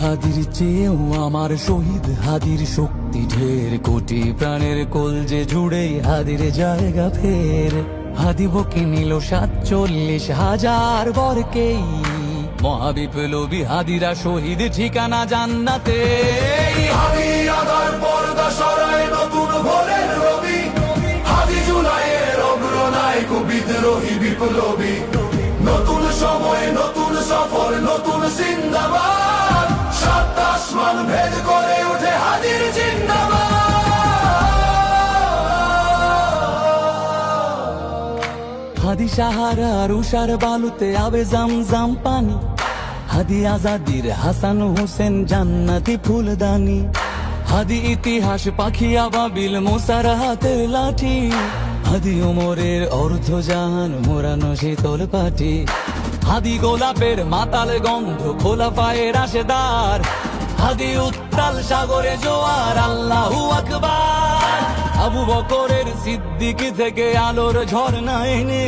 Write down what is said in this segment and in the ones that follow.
হাদির চেয়েও আমার শহীদ হাদির শক্তি ঢের, কোটি প্রাণের কলজে জুড়ে হাদির জায়গা ফের। হাদি বকে নিল 47,000 বরকেই, মহাবিপ্লবী হাদিরা শহীদ ঠিকানা জান্নাতে। হাদি আদার পর্দা সরায় নতুন ভোরের রবি, হাদি জুলাইয়ের অগ্রনায়ক বিদ্রোহী বিপ্লবী। নতুন সময় নতুন সফর নতুন জিন্দাবাদ, সাত আসমান ভেদ করে ওঠে হাদির জিন্দাবাদ। হাদি সাহারার উষার বালুতে আবে জামজাম পানি, হাদি আজাদির হাসান হোসেন জান্নাতি ফুলদানি। হাদি ইতিহাস পাখি আবাবিল মোসার হাতের লাঠি, হাদি ওমরের অর্ধজাহান মোরানো শীতল পাটি। হাদি গোলাপের মাতাল গন্ধ খোলা পায়ের রাশেদার, হাদি উত্তাল সাগরে জোয়ার আল্লাহু আকবার। আবু বকরের সিদ্দিক থেকে আলোর ঝর্ণা এনে,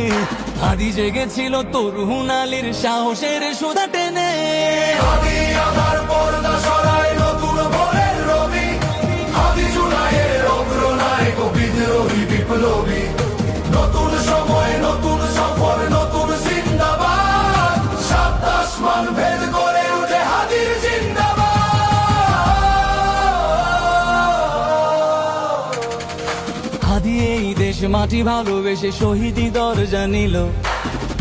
হাদি জেগেছিল তরুণ আলীর সাহসের সুধা টেনে। হাদি আদার পর্দা সরায় নতুন ভোরের রবি, হাদি জুলাইয়ের অগ্রনায়ক বিদ্রোহী বিপ্লবী। নতুন সময় নতুন সফর নতুন জিন্দাবাদ, সাত আসমান ভেদ করে ওঠে হাদির জিন্দাবাদ। হাদি এই দেশ মাটি ভালোবেসে শহীদি দরজা নিল,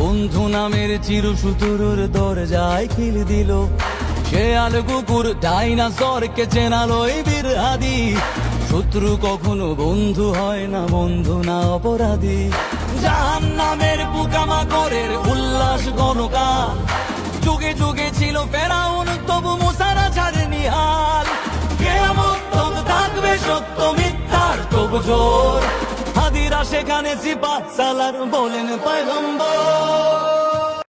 বন্ধু নামের চিরসুতুরুর দরজায় খিল দিল। শেয়াল কুকুর ডাইনাসরকে চেনালো এই বীর হাদি, শত্রু কখনো বন্ধু হয় না, বন্ধু না অপরাধী। জাহান্নামের পোকামাকড়ের উল্লাস গণকাল, যুগে যুগে ছিল ফেরাউন তবু মুসারা ছাড়েনি হাল। কিয়ামত তব থাকবে সত্য মিথ্যার তবু জোর, হাদিরা সেখানে সিপাহ সালার বলেন পয়গম্বর।